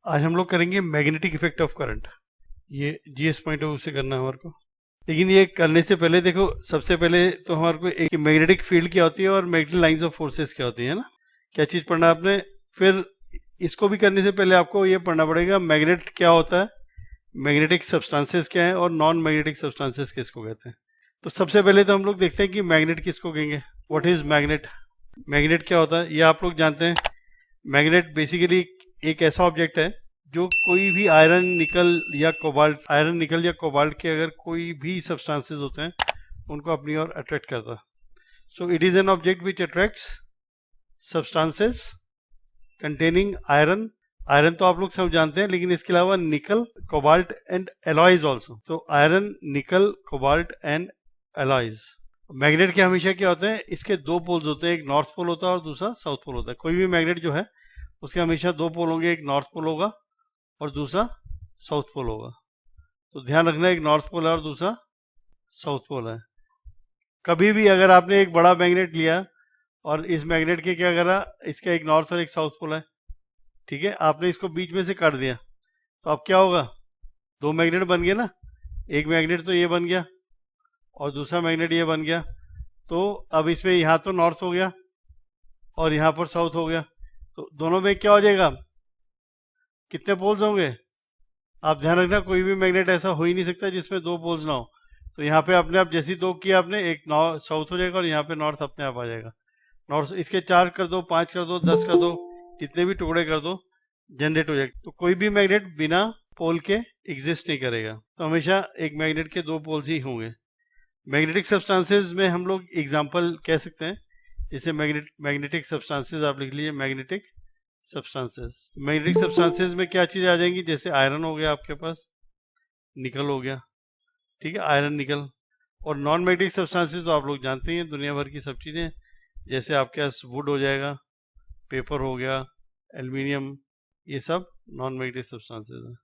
आज हम लोग करेंगे मैग्नेटिक इफेक्ट ऑफ करंट। ये जीएस पॉइंट ऑफ व्यू से करना है हमारे को। लेकिन ये करने से पहले देखो, सबसे पहले तो हमारे को एक मैग्नेटिक फील्ड क्या होती है और मैग्नेटिक लाइंस ऑफ फोर्सेस क्या होती है ना, क्या चीज पढ़ना है आपने। फिर इसको भी करने से पहले आपको ये पढ़ना पड़ेगा मैग्नेट क्या होता है, मैग्नेटिक सब्सटेंसेस क्या है और नॉन मैग्नेटिक सब्सटेंसेस किसको कहते हैं। तो सबसे पहले तो हम लोग देखते हैं कि मैग्नेट किसको कहेंगे। What is magnet? मैग्नेट क्या होता है ये आप लोग जानते हैं। मैग्नेट बेसिकली एक ऐसा ऑब्जेक्ट है जो कोई भी आयरन निकल या कोबाल्ट के अगर कोई भी सब्सटेंसेस होते हैं उनको अपनी ओर अट्रैक्ट करता है। So it is an object which attracts substances containing iron. Iron तो आप लोग सब जानते हैं, लेकिन इसके अलावा निकल, कोबाल्ट एंड एलॉयज ऑल्सो। तो आयरन, निकल, कोबाल्ट एंड एलॉयज। मैग्नेट के हमेशा क्या होते हैं, इसके दो पोल्स होते हैं, एक नॉर्थ पोल होता है और दूसरा साउथ पोल होता है। कोई भी मैग्नेट जो है उसके हमेशा दो पोल होंगे, एक नॉर्थ पोल होगा और दूसरा साउथ पोल होगा। तो ध्यान रखना, एक नॉर्थ पोल है और दूसरा साउथ पोल है। कभी भी अगर आपने एक बड़ा मैग्नेट लिया और इस मैग्नेट के क्या करा, इसका एक नॉर्थ और एक साउथ पोल है, ठीक है, आपने इसको बीच में से काट दिया, तो अब क्या होगा, दो मैग्नेट बन गए ना। एक मैग्नेट तो ये बन गया और दूसरा मैग्नेट ये बन गया। तो अब इसमें यहाँ तो नॉर्थ हो गया और यहाँ पर साउथ हो गया। तो दोनों में क्या हो जाएगा, कितने पोल्स होंगे। आप ध्यान रखना, कोई भी मैग्नेट ऐसा हो ही नहीं सकता जिसमें दो पोल्स ना हो। तो यहाँ पे अपने आप जैसी दो किया आपने, एक साउथ हो जाएगा और यहाँ पे नॉर्थ अपने आप आ जाएगा। नॉर्थ इसके 4 कर दो, 5 कर दो, 10 कर दो, जितने भी टुकड़े कर दो, जनरेट हो जाएगा। तो कोई भी मैग्नेट बिना पोल के एग्जिस्ट नहीं करेगा। तो हमेशा एक मैग्नेट के दो पोल्स ही होंगे। मैग्नेटिक सब्सटेंसेस में हम लोग एग्जाम्पल कह सकते हैं, जैसे मैग्नेटिक सब्सटेंसेस आप लिख लीजिए, मैग्नेटिक सब्सटेंसेस। मैग्नेटिक सब्सटेंसेस में क्या चीज आ जाएंगी, जैसे आयरन हो गया आपके पास, निकल हो गया, ठीक है, आयरन निकल। और नॉन मैग्नेटिक सब्सटेंसेस तो आप लोग जानते हैं, दुनिया भर की सब चीजें, जैसे आपके पास वुड हो जाएगा, पेपर हो गया, एल्यूमिनियम, ये सब नॉन मैग्नेटिक सब्सटेंसेस हैं।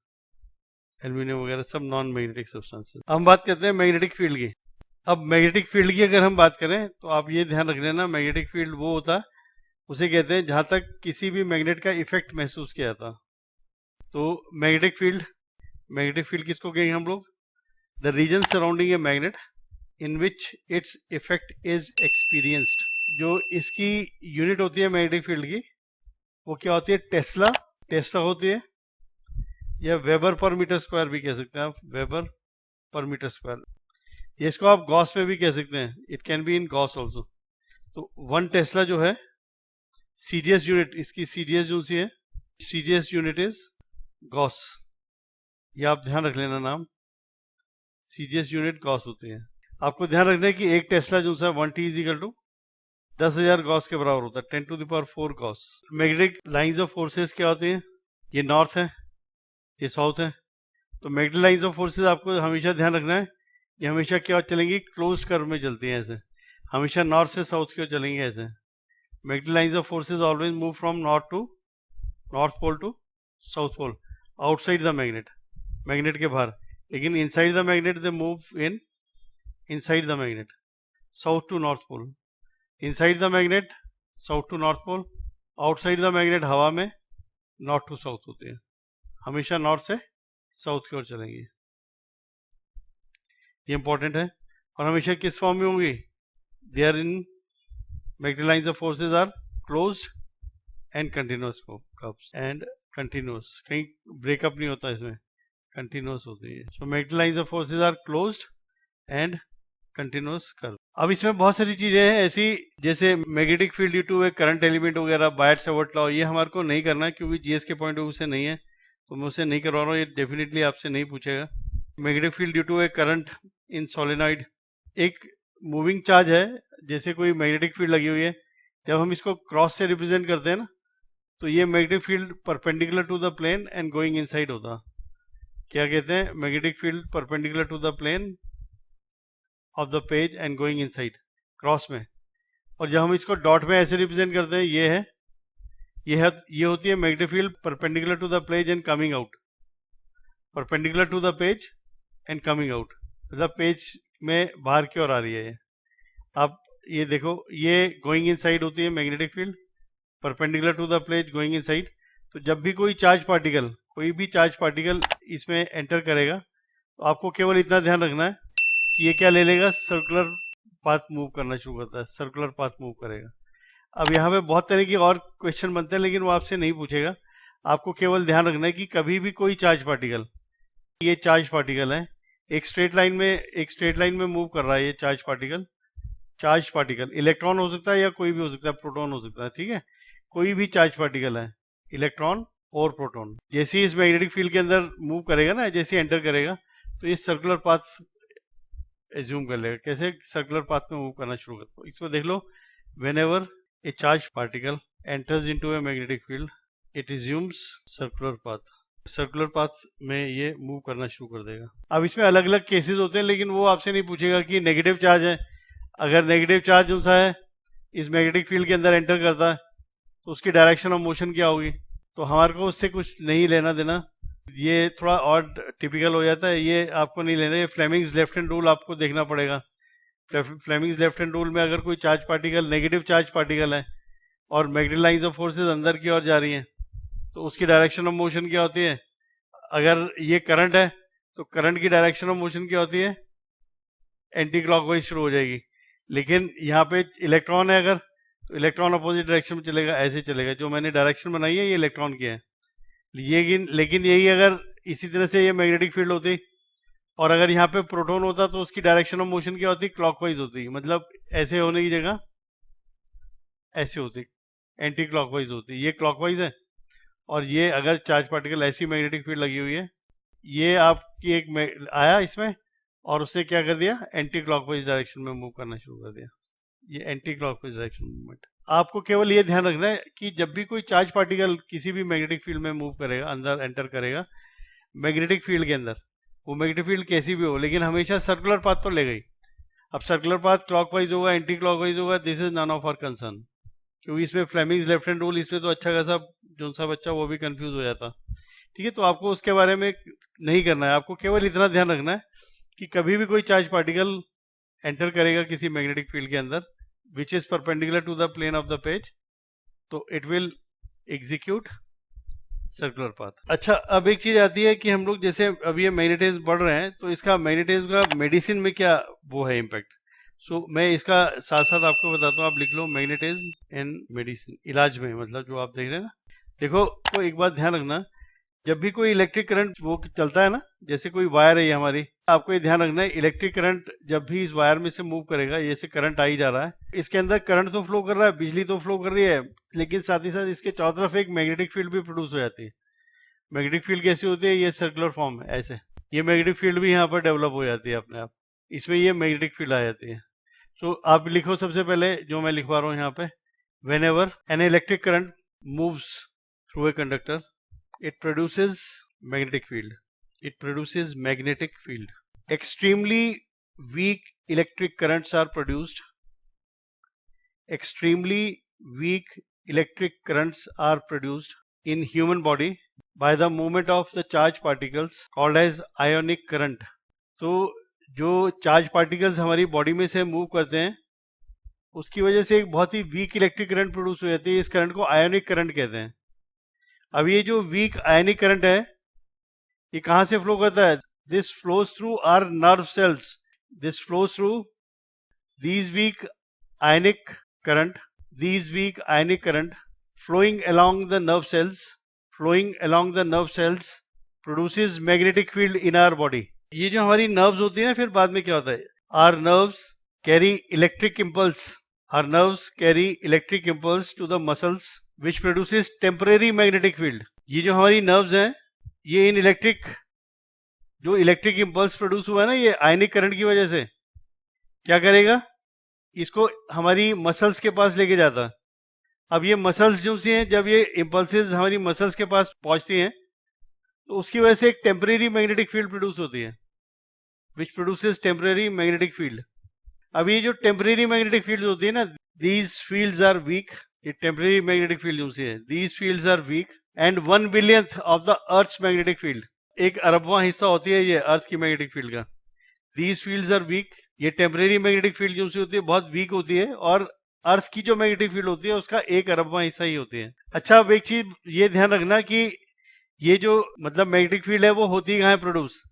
एल्यूमिनियम वगैरह सब नॉन मैग्नेटिक सब्सटेंसेस। अब हम बात करते हैं मैग्नेटिक फील्ड की। अब मैग्नेटिक फील्ड की अगर हम बात करें तो आप ये ध्यान रख लेना, मैग्नेटिक फील्ड वो होता है, उसे कहते हैं जहां तक किसी भी मैग्नेट का इफेक्ट महसूस किया जाता। तो मैग्नेटिक फील्ड किसको कहेंगे हम लोग, the region surrounding a magnet in which its effect is experienced. जो इसकी यूनिट होती है मैग्नेटिक फील्ड की, वो क्या होती है, टेस्ला होती है, या वेबर पर मीटर स्क्वायर भी कह सकते हैं आप, वेबर पर मीटर स्क्वायर। ये इसको आप गॉस में भी कह सकते हैं, it can be in Gauss also. तो 1 टेस्ला जो है, सीजीएस यूनिट इसकी, सीजीएस जो सी है, सीजीएस यूनिट इज गॉस। ये आप ध्यान रख लेना नाम, सीजीएस यूनिट गॉस होती है। आपको ध्यान रखना है कि एक टेस्ला जो सा 1 T is equal to 10,000 gauss के बराबर होता है, 10 to the power 4 gauss. Magnetic lines of forces क्या होती हैं, ये नॉर्थ है, ये साउथ है। तो मैग्नेटिक लाइंस ऑफ फोर्सेस आपको हमेशा ध्यान रखना है, ये हमेशा क्या चलेंगी, क्लोज कर्व में चलती हैं, ऐसे हमेशा नॉर्थ से साउथ की ओर चलेंगे ऐसे। Magnetic lines of forces always move from north pole to south pole, outside the magnet, magnet के बाहर। लेकिन inside the magnet they move inside the magnet, south to north pole. Inside the magnet south to north pole, outside the magnet हवा में north to south होती है, हमेशा north से south की ओर चलेंगी। ये इंपॉर्टेंट है। और हमेशा किस फॉर्म में होंगी, they are in, magnetic lines of forces are closed and continuous curves and continuous, कहीं ब्रेकअप नहीं होता इसमें, कंटिन्यूअस होती है। So magnetic lines of forces are closed and continuous curve. अब इसमें बहुत सारी चीजें हैं ऐसी, जैसे magnetic field due to a current element वगैरह, बायट-सावर्ट लॉ, ये हमारे को नहीं करना है क्योंकि जीएस के पॉइंट ऑफ व्यू से नहीं है, तो मैं उसे नहीं करवा रहा हूँ, ये डेफिनेटली आपसे नहीं पूछेगा। Magnetic field due to a current in solenoid, एक मूविंग चार्ज है, जैसे कोई मैग्नेटिक फील्ड लगी हुई है, जब हम इसको क्रॉस से रिप्रेजेंट करते हैं ना, तो ये magnetic field perpendicular to the plane and going inside होता। क्या कहते हैं, magnetic field perpendicular to the plane of the page and going inside, cross में। और जब हम इसको डॉट में ऐसे रिप्रेजेंट करते हैं, ये होती है magnetic field perpendicular to the page and coming out, perpendicular to the page and coming out, मतलब पेज में बाहर की ओर आ रही है ये। आप ये देखो, ये गोइंग इनसाइड होती है magnetic field, perpendicular to the page going inside. तो जब भी कोई चार्ज पार्टिकल कोई भी चार्ज पार्टिकल इसमें एंटर करेगा तो आपको केवल इतना ध्यान रखना है कि ये क्या ले लेगा, सर्कुलर पाथ मूव करना शुरू करता है, सर्कुलर पाथ मूव करेगा। अब यहाँ पे बहुत तरह के और क्वेश्चन बनते हैं लेकिन वो आपसे नहीं पूछेगा। आपको केवल ध्यान रखना है कि कभी भी कोई चार्ज पार्टिकल, ये चार्ज पार्टिकल है, एक स्ट्रेट लाइन में मूव कर रहा है ये चार्ज पार्टिकल इलेक्ट्रॉन हो सकता है या कोई भी हो सकता है, प्रोटॉन हो सकता है, ठीक है। कोई भी चार्ज पार्टिकल है, इलेक्ट्रॉन और प्रोटॉन, जैसे ही इस मैग्नेटिक फील्ड के अंदर मूव करेगा ना, जैसे एंटर करेगा तो ये सर्कुलर पाथ एज्यूम कर लेगा। कैसे? सर्कुलर पाथ में मूव करना शुरू करता है। इसको देख लो, whenever a charge particle enters into a magnetic field it assumes circular path में ये मूव करना शुरू कर देगा। अब इसमें अलग अलग केसेस होते हैं लेकिन वो आपसे नहीं पूछेगा कि नेगेटिव चार्ज है, अगर नेगेटिव चार्ज जो सा है इस मैग्नेटिक फील्ड के अंदर एंटर करता है तो उसकी डायरेक्शन ऑफ मोशन क्या होगी, तो हमारे को उससे कुछ नहीं लेना देना। ये थोड़ा और टिपिकल हो जाता है, ये आपको नहीं लेना। ये फ्लेमिंग्स लेफ्ट हैंड रूल आपको देखना पड़ेगा। फ्लेमिंग्स लेफ्ट हैंड रूल में अगर कोई charge particle, negative charge particle है और मैग्नेटिक लाइंस ऑफ फोर्सेस अंदर की ओर जा रही हैं तो उसकी डायरेक्शन ऑफ मोशन क्या होती है? अगर ये करंट है तो करंट की डायरेक्शन ऑफ मोशन क्या होती है? एंटी क्लॉकवाइज शुरू हो जाएगी। लेकिन यहाँ पे इलेक्ट्रॉन है अगर, तो इलेक्ट्रॉन अपोजिट डायरेक्शन में चलेगा, ऐसे चलेगा। जो मैंने डायरेक्शन बनाई है ये इलेक्ट्रॉन की है। लेकिन यही अगर इसी तरह से ये मैग्नेटिक फील्ड होती और अगर यहाँ पे प्रोटॉन होता तो उसकी डायरेक्शन ऑफ मोशन क्या होती? क्लॉकवाइज होती। मतलब ऐसे होने की जगह ऐसे होती, एंटी क्लॉकवाइज होती। ये क्लॉकवाइज है और ये अगर चार्ज पार्टिकल ऐसी मैग्नेटिक फील्ड लगी हुई है, ये आपकी एक आया इसमें और उसने क्या कर दिया? एंटी क्लॉकवाइज डायरेक्शन में मूव करना शुरू कर दिया। ये एंटी क्लॉकवाइज डायरेक्शन मूवमेंट। आपको केवल ये ध्यान रखना है कि जब भी कोई चार्ज पार्टिकल किसी भी मैग्नेटिक फील्ड में मूव करेगा, अंदर एंटर करेगा मैग्नेटिक फील्ड के अंदर, वो मैग्नेटिक फील्ड कैसी भी हो लेकिन हमेशा सर्कुलर पाथ तो लेगा ही। अब सर्कुलर पाथ क्लॉकवाइज होगा, एंटी क्लॉकवाइज होगा, this is none of our concern, क्योंकि इसमें फ्लेमिंग्स लेफ्ट हैंड रूल, इसमें तो अच्छा खासा जो सा बच्चा वो भी कंफ्यूज हो जाता। ठीक है, तो आपको उसके बारे में नहीं करना है। आपको केवल इतना ध्यान रखना है कि कभी भी कोई चार्ज पार्टिकल एंटर करेगा किसी मैग्नेटिक फील्ड के अंदर which is perpendicular to the plane of the page, तो it will execute circular path. अच्छा, अब एक चीज आती है कि हम लोग जैसे अब ये मैग्नेटिज्म बढ़ रहे हैं तो इसका मैग्नेटिज्म का मेडिसिन में क्या वो है इम्पैक्ट। सो मैं इसका साथ साथ आपको बताता हूँ। आप लिख लो मैग्नेटिज्म इन मेडिसिन, इलाज में, मतलब जो आप देख रहे हैं ना। देखो, तो एक बात ध्यान रखना, जब भी कोई इलेक्ट्रिक करंट वो चलता है ना, जैसे कोई वायर है ये हमारी, आपको ये ध्यान रखना है इलेक्ट्रिक करंट जब भी इस वायर में से मूव करेगा, जैसे करंट आ ही जा रहा है, इसके अंदर करंट तो फ्लो कर रहा है, बिजली तो फ्लो कर रही है, लेकिन साथ ही साथ इसके चारों तरफ एक मैग्नेटिक फील्ड भी प्रोड्यूस हो जाती है। मैग्नेटिक फील्ड कैसी होती है? ये सर्कुलर फॉर्म है ऐसे। ये मैग्नेटिक फील्ड भी यहाँ पर डेवलप हो जाती है अपने आप, इसमें ये मैग्नेटिक फील्ड आ जाती है। तो आप लिखो सबसे पहले जो मैं लिखवा रहा हूँ यहाँ पे, whenever an electric current moves through a conductor, it produces magnetic field. It produces magnetic field. Extremely weak electric currents are produced. Extremely weak electric currents are produced in human body by the movement of the charged particles called as ionic current. तो जो charge particles हमारी body में से move करते हैं उसकी वजह से एक बहुत ही वीक इलेक्ट्रिक करंट प्रोड्यूस हो जाती है। इस करंट को आयोनिक करंट कहते हैं। अब ये जो वीक आयोनिक करंट है ये कहां से फ्लो करता है? This flows through our nerve cells. This flows through these weak ionic current flowing along the nerve cells produces magnetic field in our body. ये जो हमारी नर्व्स होती है ना, फिर बाद में क्या होता है, our nerves carry electric impulse to the muscles which produces temporary magnetic field. ये जो हमारी नर्व्स हैं ये इन इलेक्ट्रिक इंपल्स प्रोड्यूस हुआ है ना ये आयनिक करंट की वजह से, क्या करेगा? इसको हमारी मसल्स के पास लेके जाता है। अब ये मसल्स जो सी हैं, जब ये इंपल्सेस हमारी मसल्स के पास पहुंचती हैं तो उसकी वजह से एक टेम्परेरी मैग्नेटिक फील्ड प्रोड्यूस होती है, which produces temporary magnetic field. अब ये जो टेम्परेरी मैग्नेटिक फील्ड होती है ना, दीज फील्ड्स आर वीक। ये टेम्परेरी मैग्नेटिक फील्ड जो सी है, these fields are weak and 1/1000th of the earth's magnetic field. एक अरबवां हिस्सा होती है ये अर्थ की मैग्नेटिक फील्ड का। These fields are weak. ये टेम्परेरी मैग्नेटिक फील्ड जो सी होती है बहुत वीक होती है और अर्थ की जो मैग्नेटिक फील्ड होती है उसका 1 अरबवां हिस्सा ही होती है। अच्छा, अब एक चीज ये ध्यान रखना कि ये जो मतलब मैग्नेटिक फील्ड है वो होती कहाँ है प्रोड्यूस?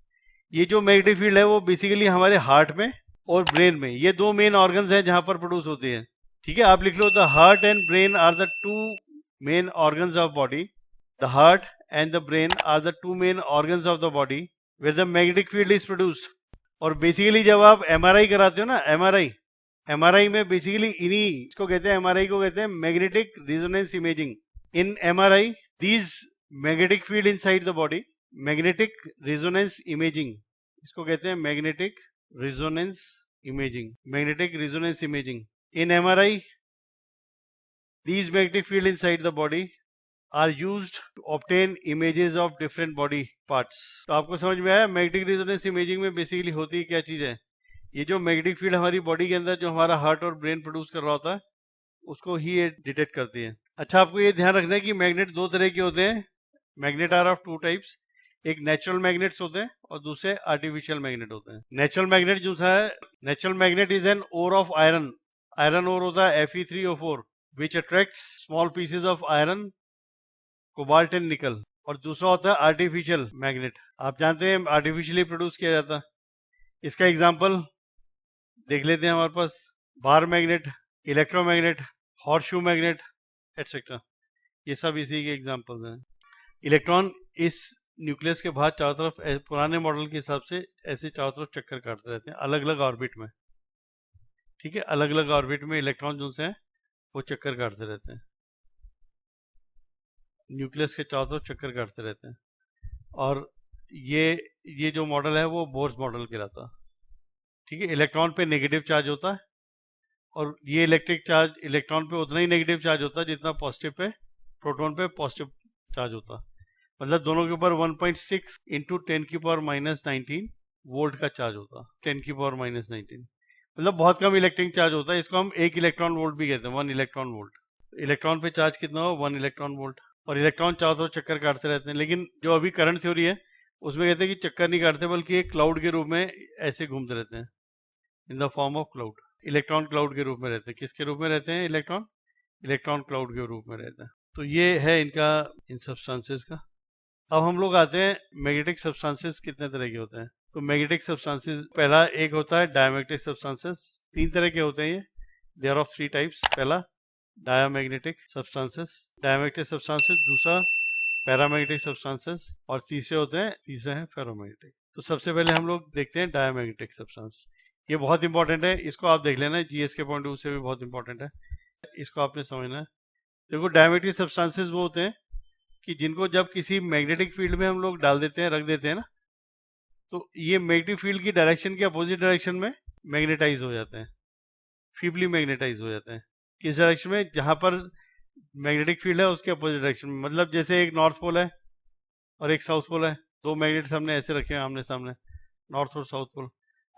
ये जो मैग्नेटिक फील्ड है वो बेसिकली हमारे हार्ट में और ब्रेन में, ये दो मेन ऑर्गन्स हैं जहां पर प्रोड्यूस होती है। ठीक है, आप लिख लो the heart and brain are the two main organs of body. The heart and the brain are the two main organs of the body where the magnetic field is produced. और basically जब आप MRI कराते हो ना, MRI में basically इन्हीं इसको कहते हैं, एमआरआई को कहते हैं magnetic resonance imaging. In MRI these magnetic field inside the body, magnetic resonance imaging, इसको कहते हैं magnetic resonance imaging, magnetic resonance imaging. In MRI these magnetic field inside the body are used to obtain images of different body parts। तो आपको समझ में आया magnetic resonance imaging में basically होती क्या चीज है? ये जो मैग्नेटिक फील्ड हमारी बॉडी के अंदर जो हमारा हार्ट और ब्रेन प्रोड्यूस कर रहा होता है उसको ही ये डिटेक्ट करती है। अच्छा, आपको ये ध्यान रखना है कि मैग्नेट दो तरह के होते हैं। Magnet are of two types, एक नेचुरल मैग्नेट्स होते हैं और दूसरे आर्टिफिशियल मैग्नेट होते हैं। नेचुरल मैग्नेट जो है, natural magnet is an ore of iron, iron ore होता है Fe3O4 which attracts small pieces of iron, cobalt and nickel। और दूसरा होता है आर्टिफिशियल मैग्नेट, आप जानते हैं आर्टिफिशियली प्रोड्यूस किया जाता है। इसका एग्जांपल देख लेते हैं हमारे पास, bar magnet, electromagnet, horseshoe magnet etcetera, ये सब इसी के एग्जांपल्स हैं। इलेक्ट्रॉन इस न्यूक्लियस के बाहर चारों तरफ पुराने मॉडल के हिसाब से ऐसे चारों तरफ चक्कर काटते रहते हैं अलग अलग ऑर्बिट में। ठीक है, अलग अलग ऑर्बिट में इलेक्ट्रॉन जो है वो चक्कर काटते रहते हैं, न्यूक्लियस के चारों तरफ चक्कर काटते रहते हैं। और ये जो मॉडल है वो बोर्स मॉडल कहलाता है। ठीक है, इलेक्ट्रॉन पे नेगेटिव चार्ज होता है और ये इलेक्ट्रिक चार्ज इलेक्ट्रॉन पे उतना ही नेगेटिव चार्ज होता है जितना पॉजिटिव पे प्रोटॉन पे पॉजिटिव चार्ज होता है। मतलब दोनों के ऊपर 1.6 इंटू 10⁻⁹ वोल्ट का चार्ज होता है। 10⁻⁹ मतलब बहुत कम इलेक्ट्रिक चार्ज होता है। इसको हम 1 इलेक्ट्रॉन वोल्ट भी कहते हैं, 1 इलेक्ट्रॉन वोल्ट। इलेक्ट्रॉन पे चार्ज कितना हो? 1 इलेक्ट्रॉन वोल्ट। और इलेक्ट्रॉन चारों तरफ चक्कर काटते रहते हैं। लेकिन जो अभी करंट थ्योरी है उसमें कहते हैं कि चक्कर नहीं काटते बल्कि एक क्लाउड के रूप में ऐसे घूमते रहते हैं, in the form of cloud. Electron cloud के रूप में रहते हैं। किसके रूप में रहते हैं? इलेक्ट्रॉन क्लाउड के रूप में रहते हैं। तो ये है इनका, इन सब्सटेंसेस का। अब हम लोग आते हैं मैग्नेटिक सब्सटेंसेस कितने तरह के होते हैं। तो मैग्नेटिक सब्सटेंसेस, पहला एक होता है डायमैग्नेटिक सब्सटेंसेस। 3 तरह के होते हैं ये, दे आर ऑफ 3 टाइप्स। पहला डायमैग्नेटिक सब्सटेंसेस, डायमैग्नेटिक सब्सटेंसेस। दूसरा पैरामैग्नेटिक सब्सटेंसेस। और तीसरे हैं फेरोमैग्नेटिक। तो सबसे पहले हम लोग देखते हैं डायमैग्नेटिक सब्सटेंस। ये बहुत इंपॉर्टेंट है, इसको आप देख लेना, जीएस के पॉइंट ऑफ व्यू से भी बहुत इंपॉर्टेंट है, इसको आपने समझना है। देखो, डायमैग्नेटिक सब्सटेंसेस वो होते हैं कि जिनको जब किसी मैग्नेटिक फील्ड में हम लोग डाल देते हैं, रख देते हैं ना, तो ये मैग्नेटिक फील्ड की डायरेक्शन के अपोजिट डायरेक्शन में मैग्नेटाइज हो जाते हैं, फीबली मैग्नेटाइज हो जाते हैं। किस डायरेक्शन में? जहां पर मैग्नेटिक फील्ड है उसके अपोजिट डायरेक्शन में। मतलब जैसे एक नॉर्थ पोल है और एक साउथ पोल है, 2 मैग्नेट्स हमने ऐसे रखे हैं आमने सामने, नॉर्थ और साउथ पोल।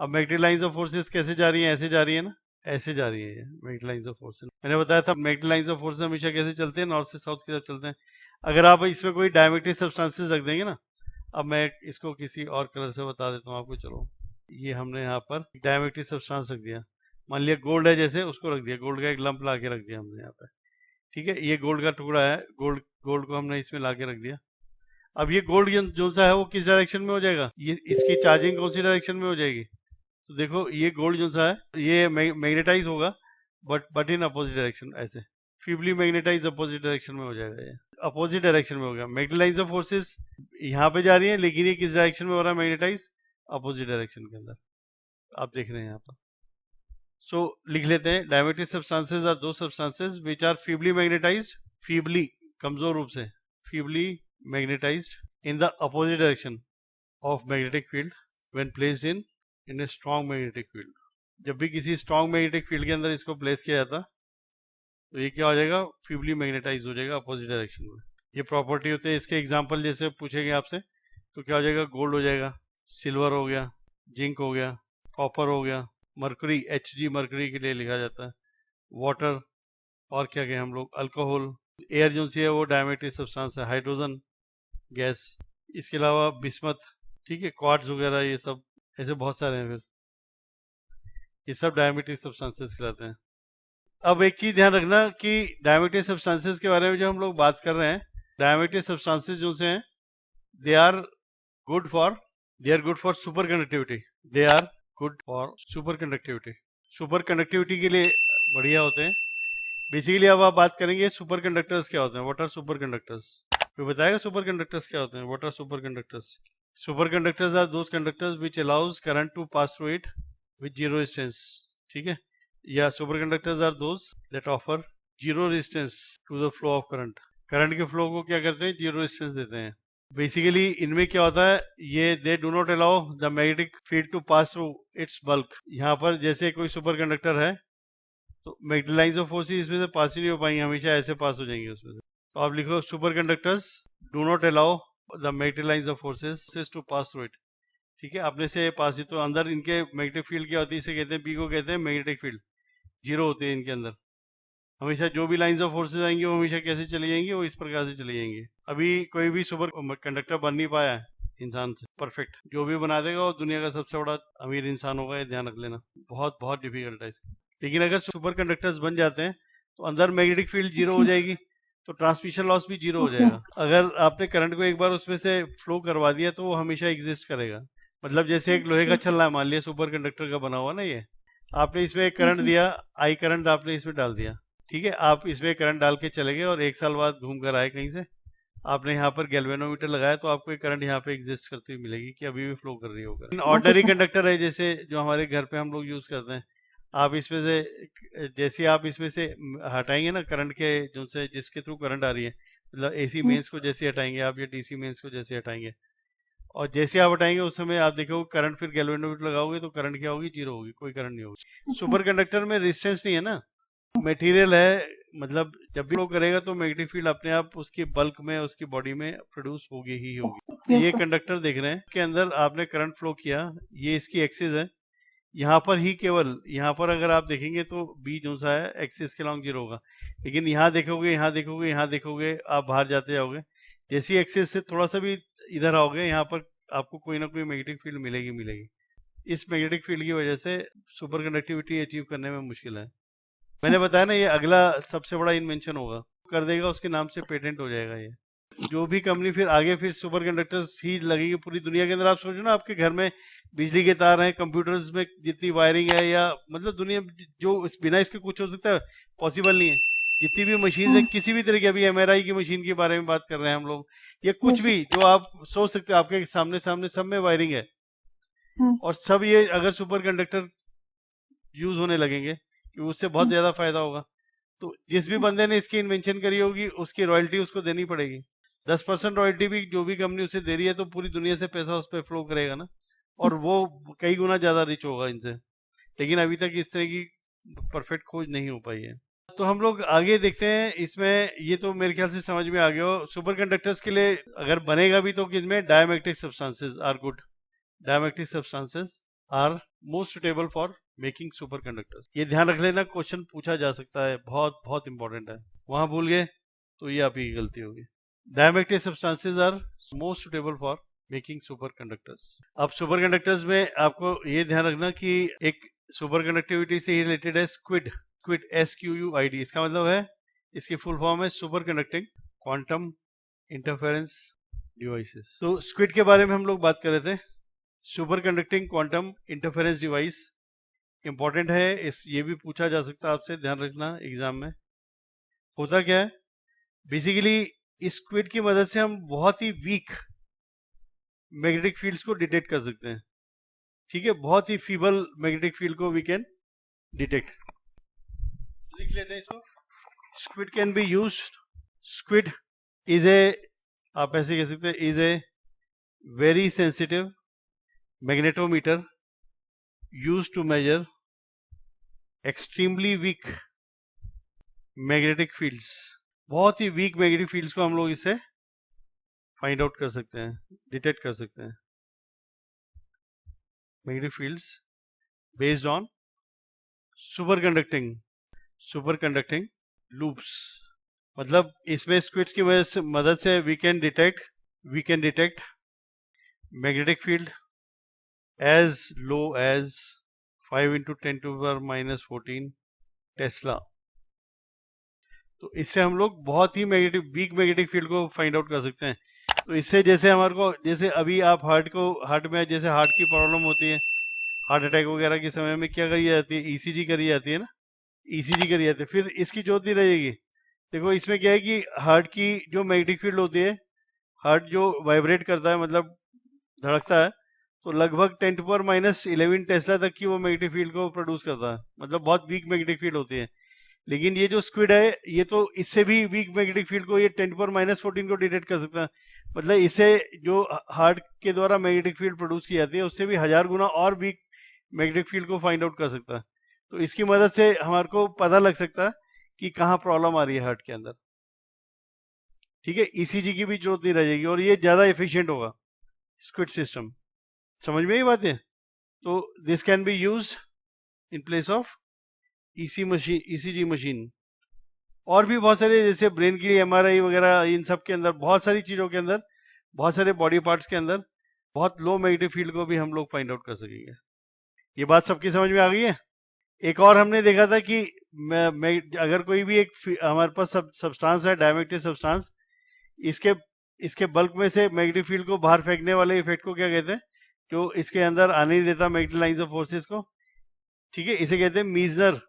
अब मैग्नेटिक लाइंस ऑफ फोर्सेस कैसे जा रही है? ऐसे जा रही है ना, ऐसे जा रही है ये मैग्नेटिक लाइंस ऑफ फोर्सेस। मैंने बताया था मैग्नेटिक लाइंस ऑफ फोर्सेस हमेशा कैसे चलते हैं? नॉर्थ से साउथ की तरफ चलते हैं। अगर आप इसमें कोई डायमैग्नेटिक सब्सटेंसेस रख देंगे ना, अब मैं इसको किसी और कलर से बता देता हूँ आपको। चलो, ये हमने यहाँ पर डायमैग्नेटिक सब्सटेंस रख दिया, मान लिया गोल्ड है जैसे, उसको रख दिया, गोल्ड का एक लंप ला के रख दिया हमने यहाँ पे। ठीक है, ये गोल्ड का टुकड़ा है, गोल्ड को हमने इसमें ला के रख दिया। अब ये गोल्ड जो सा है वो किस डायरेक्शन में हो जाएगा? ये इसकी चार्जिंग कौन सी डायरेक्शन में हो जाएगी? तो देखो, ये गोल्ड जो सा है ये मैग्नेटाइज होगा बट इन अपोजिट डायरेक्शन, ऐसे फीबली मैग्नेटाइज अपोजिट डायरेक्शन में हो जाएगा। ये अपोजिट डायरेक्शन में होगा। मैग्नेटिक लाइंस ऑफ फोर्सेस यहाँ पे जा रही है, लेकिन ये किस डायरेक्शन में हो रहा है? मैग्नेटाइज अपोजिट डायरेक्शन के अंदर, आप देख रहे हैं यहाँ पर। सो लिख लेते हैं, डायमैग्नेटिक सब्सटेंसेस आर दो substances which are feebly magnetized, feebly कमजोर रूप से, feebly magnetised in the opposite direction of magnetic field when placed in a strong magnetic field. जब भी किसी स्ट्रॉन्ग मैग्नेटिक फील्ड के अंदर इसको प्लेस किया जाता तो ये क्या हो जाएगा? फीबली मैग्नेटाइज हो जाएगा अपोजिट डायरेक्शन में। ये प्रॉपर्टी होते हैं। इसके एग्जांपल जैसे पूछेंगे आपसे तो क्या हो जाएगा? गोल्ड हो जाएगा, सिल्वर हो गया, जिंक हो गया, कॉपर हो गया, मरकरी, Hg मरकरी के लिए लिखा जाता है, वाटर, और क्या कहें हम लोग, अल्कोहल। एयर जो सी है वो डायमैग्नेटिक सब्सटेंस है, हाइड्रोजन गैस। इसके अलावा बिस्मथ, ठीक है, क्वार्ट्ज वगैरह, ये सब ऐसे बहुत सारे हैं। फिर ये सब डायमैग्नेटिक सब्सटेंसेस कहलाते हैं। अब एक चीज ध्यान रखना कि डायमैग्नेटिक सब्सटेंसेस के बारे में जो हम लोग बात कर रहे हैं, डायमैग्नेटिक सब्सटेंसेस जो से हैं they are good for superconductivity. They are good for superconductivity. Superconductivity के लिए बढ़िया होते हैं। बेसिकली अब आप बात करेंगे सुपर कंडक्टर्स क्या होते हैं, व्हाट आर सुपर कंडक्टर्स। कोई बताएगा सुपर कंडक्टर्स क्या होते हैं, what are superconductors. Superconductors are those conductors which allows current to pass through it with zero resistance, ठीक है। या superconductors are those that offer zero resistance to the flow of current. Current के flow को क्या करते हैं, zero resistance देते हैं। बेसिकली इनमें क्या होता है, ये they do not allow the magnetic field to pass through its bulk. यहाँ पर जैसे कोई सुपर कंडक्टर है तो मैग्नेटिक लाइंस ऑफ फोर्सेस इसमें से पास ही नहीं हो पाएंगे, हमेशा ऐसे पास हो जाएंगे उसमें से। तो आप लिखो super conductors do not allow the magnetic lines of forces to pass through it, ठीक है। अपने से पास ही, तो अंदर इनके मैग्नेटिक फील्ड क्या होती है, इसे कहते हैं, बी को कहते हैं मैग्नेटिक फील्ड, जीरो होती है इनके अंदर। हमेशा जो भी लाइंस ऑफ फोर्सेस आएंगे वो हमेशा कैसे चली जाएंगी, वो इस प्रकार से चली जाएंगी। अभी कोई भी सुपर कंडक्टर बन नहीं पाया है इंसान से परफेक्ट। जो भी बना देगा वो दुनिया का सबसे बड़ा अमीर इंसान होगा, ये ध्यान रख लेना। बहुत बहुत डिफिकल्ट है। लेकिन अगर सुपर कंडक्टर्स बन जाते हैं तो अंदर मैग्नेटिक फील्ड जीरो हो जाएगी, तो ट्रांसमिशन लॉस भी जीरो हो जाएगा। अगर आपने करंट को एक बार उसमें से फ्लो करवा दिया तो वो हमेशा एग्जिस्ट करेगा। मतलब जैसे एक लोहे का छल्ला है, मान लिया सुपर कंडक्टर का बना हुआ ना, ये आपने इसमें एक करंट दिया, आई करंट आपने इसमें डाल दिया, ठीक है। आप इसमें करंट डाल के चले गए और एक साल बाद घूम कर आए कहीं से, आपने यहाँ पर गैल्वेनोमीटर लगाया तो आपको एक करंट यहाँ पे एग्जिस्ट करती हुई मिलेगी कि अभी भी फ्लो कर रही होगा। ऑर्डिनरी कंडक्टर है जैसे जो हमारे घर पे हम लोग यूज करते हैं, आप इसमें से जैसे आप इसमें से हटाएंगे ना करंट के, जो से जिसके थ्रू करंट आ रही है, मतलब एसी मेंस को जैसे हटाएंगे आप या डीसी मेंस को जैसे हटाएंगे, और जैसे आप हटाएंगे उस समय आप देखोगे करंट, फिर गैल्वेनोमीटर लगाओगे तो करंट क्या होगी, जीरो होगी, कोई करंट नहीं होगी। सुपर कंडक्टर में रेजिस्टेंस नहीं है ना, मटेरियल है, मतलब जब भी फ्लो करेगा तो मैग्नेटिक फील्ड अपने आप उसकी बल्क में, उसकी बॉडी में प्रोड्यूस होगी ही होगी। ये कंडक्टर देख रहे हैं के अंदर आपने करंट फ्लो किया, ये इसकी एक्सिस है, यहाँ पर ही केवल यहाँ पर अगर आप देखेंगे तो बी जो सा है एक्सिस के लॉन्ग जीरो होगा, लेकिन यहाँ देखोगे, यहाँ देखोगे, यहाँ देखोगे, आप बाहर जाते जाओगे, जैसी एक्सिस से थोड़ा सा भी इधर आओगे यहाँ पर आपको कोई ना कोई मैग्नेटिक फील्ड मिलेगी मिलेगी। इस मैग्नेटिक फील्ड की वजह से सुपर कंडक्टिविटी अचीव करने में मुश्किल है। मैंने बताया ना, ये अगला सबसे बड़ा इन्वेंशन होगा, कर देगा, उसके नाम से पेटेंट हो जाएगा ये। जो भी कंपनी फिर आगे फिर सुपर कंडक्टर्स ही लगेगी पूरी दुनिया के अंदर। आप सोचो ना, आपके घर में बिजली के तार हैं, कंप्यूटर्स में जितनी वायरिंग है, या मतलब दुनिया जो बिना इसके कुछ हो सकता है, पॉसिबल नहीं है। जितनी भी मशीन है किसी भी तरह की, अभी एमआरआई की मशीन के बारे में बात कर रहे हैं हम लोग, या कुछ भी जो आप सोच सकते हो, आपके सामने सामने सब में वायरिंग है, और सब ये अगर सुपर कंडक्टर यूज होने लगेंगे कि उससे बहुत ज्यादा फायदा होगा, तो जिस भी बंदे ने इसकी इन्वेंशन करी होगी उसकी रॉयल्टी उसको देनी पड़ेगी। 10% रॉयल्टी भी जो भी कंपनी उसे दे रही है, तो पूरी दुनिया से पैसा उस पर फ्लो करेगा ना, और वो कई गुना ज्यादा रिच होगा इनसे। लेकिन अभी तक इस तरह की परफेक्ट खोज नहीं हो पाई है। तो हम लोग आगे देखते हैं इसमें, ये तो मेरे ख्याल से समझ में आ गया हो। सुपर कंडक्टर्स के लिए अगर बनेगा भी तो किसमें, diamagnetic substances are good, diamagnetic substances are most suitable for making super conductors. ये ध्यान रख लेना, क्वेश्चन पूछा जा सकता है, बहुत बहुत इंपॉर्टेंट है। वहां भूल गए तो ये आप ही की गलती होगी। Diamagnetic substances are most suitable for making super conductors. अब सुपर कंडक्टर्स में आपको ये ध्यान रखना कि एक सुपर कंडक्टिविटी से ही रिलेटेड है स्क्विड, स्क्विड SQUID, इसका मतलब है, इसकी फुल फॉर्म है super conducting quantum interference devices. तो स्क्विड के बारे में हम लोग बात कर रहे थे। Super conducting quantum interference device important है, इस ये भी पूछा जा सकता है आपसे, ध्यान रखना एग्जाम में। होता क्या है, बेसिकली इस स्क्विड की मदद से हम बहुत ही वीक मैग्नेटिक फील्ड्स को डिटेक्ट कर सकते हैं, ठीक है। बहुत ही फीबल मैग्नेटिक फील्ड को वी कैन डिटेक्ट। लिख लेते हैं इसको, squid can be used. Squid is a, आप ऐसे कह सकते हैं, is a very sensitive magnetometer used to measure extremely weak magnetic fields। बहुत ही वीक मैग्नेटिक फील्ड्स को हम लोग इससे फाइंड आउट कर सकते हैं, डिटेक्ट कर सकते हैं। Magnetic fields based on super conducting loops. मतलब इसमें स्क्विड्स की वजह से मदद से we can detect magnetic field as low as 5 into 10 to the power minus 14 Tesla. तो इससे हम लोग बहुत ही वीक मैग्नेटिक फील्ड को फाइंड आउट कर सकते हैं। तो इससे जैसे हमारे को, जैसे अभी आप हार्ट में जैसे हार्ट की प्रॉब्लम होती है, हार्ट अटैक वगैरह के समय में क्या करी जाती है, ईसीजी करी जाती है ना, ईसीजी करी जाती है, फिर इसकी जरूरत नहीं रहेगी। देखो इसमें क्या है कि हार्ट की जो मैग्नेटिक फील्ड होती है, हार्ट जो वाइब्रेट करता है, मतलब धड़कता है, तो लगभग 10⁻11 टेस्ला तक की वो मैग्नेटिक फील्ड को प्रोड्यूस करता है, मतलब बहुत वीक मैग्नेटिक फील्ड होती है। लेकिन ये जो स्क्विड है, ये तो इससे भी वीक मैग्नेटिक फील्ड को ये 10⁻14 को डिटेक्ट कर सकता है। मतलब इसे जो हार्ट के द्वारा मैग्नेटिक फील्ड प्रोड्यूस की जाती है, उससे भी 1000 गुना और वीक मैग्नेटिक फील्ड को फाइंड आउट कर सकता है। तो इसकी मदद से हमारे को पता लग सकता है कि कहाँ प्रॉब्लम आ रही है हार्ट के अंदर। ठीक है, ईसीजी की भी जरूरत नहीं रह जाएगी और ये ज्यादा एफिशिएंट होगा स्क्विड सिस्टम। समझ में आई बात है? तो this can be use in place of ECG machine. और भी बहुत सारे, जैसे ब्रेन की एमआरआई वगैरह, इन सब के अंदर, बहुत सारी चीजों के अंदर, बहुत सारे बॉडी पार्ट्स के अंदर बहुत लो मैग्नेटिक फील्ड को भी हम लोग फाइंड आउट कर सकेंगे। ये बात सबकी समझ में आ गई है? एक और हमने देखा था कि अगर कोई भी एक हमारे पास सब्सटेंस है, डायमैग्नेटिक सब्सटेंस, इसके इसके बल्क में से मैग्नेटिक फील्ड को बाहर फेंकने वाले इफेक्ट को क्या कहते हैं, जो इसके अंदर आने नहीं देता मैग्नेटिक लाइंस ऑफ फोर्सेस को। ठीक है, इसे कहते हैं मीजनर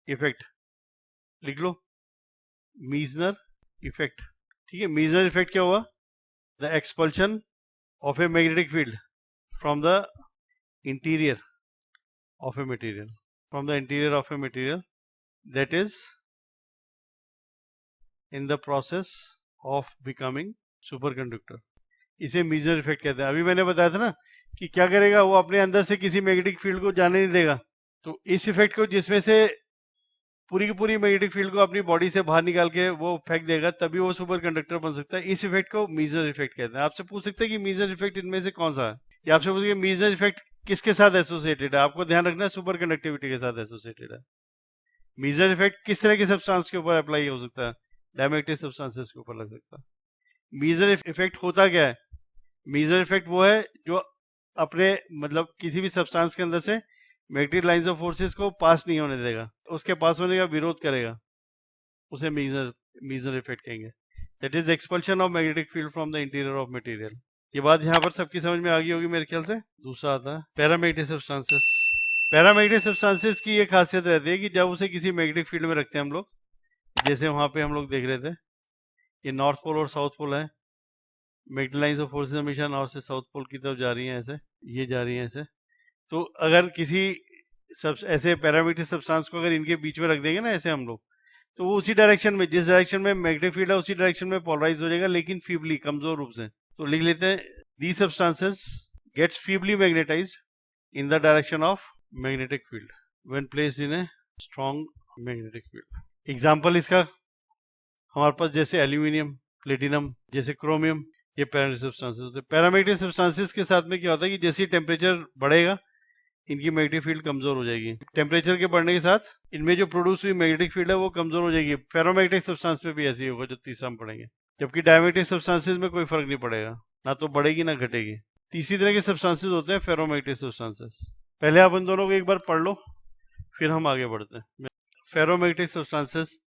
इफेक्ट। लिख लो, मीजनर इफेक्ट। ठीक है, मीजनर इफेक्ट क्या हुआ? The expulsion of A magnetic field from the interior of a material, from the interior of a material that is in the process of becoming superconductor। इसे Meissner effect कहते हैं। अभी मैंने बताया था ना कि क्या करेगा, वो अपने अंदर से किसी मैग्नेटिक फील्ड को जाने नहीं देगा। तो इस इफेक्ट को, जिसमें से पूरी की पूरी मैग्नेटिक फील्ड को अपनी बॉडी से बाहर निकाल के वो फेंक देगा, तभी वो सुपर कंडक्टर बन सकता है। इस इफेक्ट को मीजर इफेक्ट कहते हैं। आपसे पूछ सकते हैं कि मीजर इफेक्ट इनमें से कौन सा है, या आपसे पूछेंगे मीजर इफेक्ट किसके साथ एसोसिएटेड है। आपको ध्यान रखना है, सुपर कंडक्टिविटी के साथ एसोसिएटेड है। मीजर इफेक्ट किस तरह के सब्सटेंस के ऊपर अप्लाई हो सकता है? डायमैग्नेटिक सब्सटेंसेस के ऊपर लग सकता है। मीजर इफेक्ट होता क्या है? मीजर इफेक्ट वो है जो अपने, मतलब किसी भी सब्सटेंस के अंदर से मैग्नेटिक लाइंस ऑफ फोर्सेस को पास नहीं होने देगा, उसके पास होने का विरोध करेगा, उसे मीजर इफेक्ट कहेंगे। That is expulsion of magnetic field from the interior of material. ये बात यहाँ पर सबकी समझ में आ गई होगी मेरे ख्याल से। दूसरा आता है पैरामैग्नेटिक सब्सटेंसेस। पैरामैग्नेटिक सब्सटेंसेस की ये खासियत रहती है कि जब उसे किसी मैग्नेटिक फील्ड में रखते हैं हम लोग, जैसे वहां पे हम लोग देख रहे थे, ये नॉर्थ पोल और साउथ पोल है, मैग्नेटिक लाइंस ऑफ फोर्सेस हमेशा नॉर्थ से साउथ पोल की तरफ जा रही हैं, ऐसे ये जा रही हैं ऐसे। तो अगर किसी ऐसे पैरामैग्नेटिक सब्सटेंस को अगर इनके बीच में रख देंगे ना ऐसे हम लोग, तो वो उसी डायरेक्शन में, जिस डायरेक्शन में मैग्नेटिक फील्ड है उसी डायरेक्शन में पोलराइज हो जाएगा, लेकिन फीबली, कमजोर रूप से। तो लिख लेते हैं, these substances gets feebly magnetised in the direction of magnetic field when placed in a strong magnetic field. Example इसका हमारे पास जैसे एल्यूमिनियम, प्लेटिनम, जैसे क्रोमियम, ये पैरामैग्नेटिक सब्सटेंसेस होते हैं। पैरामैग्नेटिक सब्सटेंसेस के साथ में क्या होता है कि जैसे टेम्परेचर बढ़ेगा, इनकी मैग्नेटिक फील्ड कमजोर हो जाएगी। टेम्परेचर के बढ़ने के साथ इनमें जो प्रोड्यूस हुई मैग्नेटिक फील्ड है वो कमजोर हो जाएगी। फेरोमैग्नेटिक सब्सटेंस में भी ऐसे ही होगा, जो तीसरा हम पढ़ेंगे। जबकि डायमैग्नेटिक सब्सटेंसेस में कोई फर्क नहीं पड़ेगा, ना तो बढ़ेगी ना घटेगी। तीसरी तरह के सब्सटेंसेस होते हैं फेरोमैग्नेटिक सब्सटेंसेस। पहले आप इन दोनों को एक बार पढ़ लो, फिर हम आगे बढ़ते हैं। फेरोमैग्नेटिक सब्सटेंसेस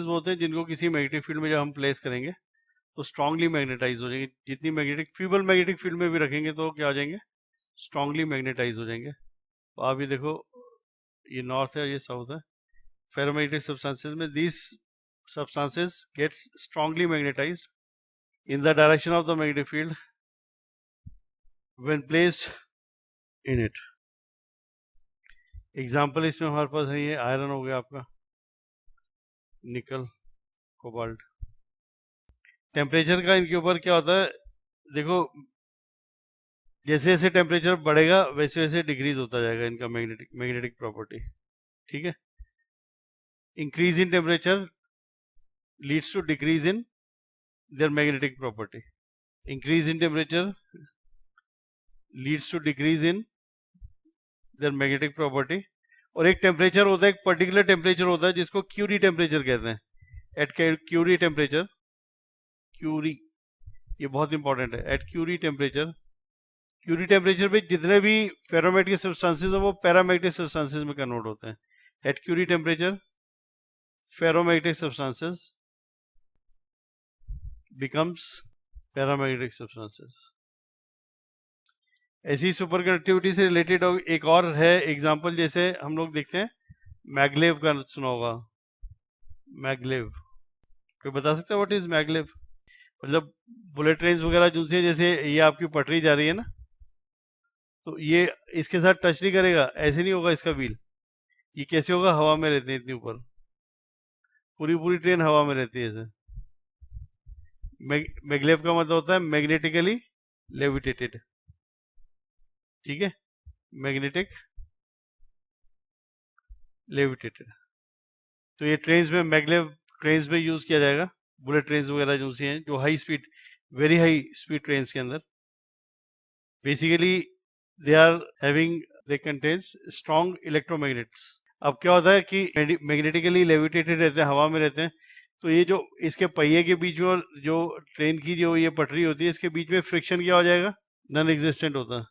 वो होते हैं जिनको किसी मैग्नेटिक फील्ड में जब हम प्लेस करेंगे तो स्ट्रांगली मैग्नेटाइज हो जाएंगे। जितनी मैग्नेटिक फीबल मैग्नेटिक फील्ड में भी रखेंगे तो क्या हो जाएंगे, स्ट्रांगली मैग्नेटाइज हो जाएंगे। तो आप ये देखो, ये नॉर्थ है, ये साउथ है। फेरोमैग्नेटिक सब्सटेंसेस में these substances gets strongly magnetised in the direction of the magnetic field when placed in it. Example इसमें हमारे पास है, ये आयरन हो गया आपका, निकल, कोबाल्ट। टेम्परेचर का इनके ऊपर क्या होता है, देखो जैसे जैसे टेम्परेचर बढ़ेगा वैसे वैसे डिक्रीज होता जाएगा इनका मैग्नेटिक प्रॉपर्टी। ठीक है, increase in temperature leads to decrease in their magnetic property. Increase in temperature leads to decrease in their magnetic property. और एक टेम्परेचर होता है, एक पर्टिकुलर टेम्परेचर होता है जिसको क्यूरी टेम्परेचर कहते हैं। एट क्यूरी टेम्परेचर, क्यूरी ये बहुत इंपॉर्टेंट है। एट क्यूरी टेम्परेचर पे जितने भी फेरोमैग्नेटिक सब्सटेंसेस है वो पैरामैग्नेटिक सब्सटेंसेस में कन्वर्ट होते हैं। At Curie temperature ferromagnetic substances becomes paramagnetic substances. ऐसी सुपर कंडक्टिविटी से रिलेटेड एक और है एग्जांपल, जैसे हम लोग देखते हैं मैगलेव का सुना होगा। मैगलेव, कोई बता सकता है व्हाट इज मैगलेव? मतलब बुलेट ट्रेन वगैरह जो से, जैसे ये आपकी पटरी जा रही है ना, तो ये इसके साथ टच नहीं करेगा, ऐसे नहीं होगा इसका व्हील। ये कैसे होगा? हवा में रहते हैं इतनी ऊपर, पूरी पूरी ट्रेन हवा में रहती है ऐसे। मैगलेव का मतलब होता है मैग्नेटिकली लेविटेटेड। ठीक है, मैग्नेटिक लेविटेटेड। तो ये ट्रेन्स में मैगलेव ट्रेन्स में यूज किया जाएगा। बुलेट ट्रेन्स वगैरह जो सी हैं, जो high speed, very high speed trains के अंदर basically they are having, they contains strong electromagnets. अब क्या होता है कि मैग्नेटिकली लेविटेटेड रहते हैं, हवा में रहते हैं, तो ये जो इसके पहिए के बीच में और जो ट्रेन की जो ये पटरी होती है, इसके बीच में फ्रिक्शन क्या हो जाएगा? नॉन एग्जिस्टेंट होता है।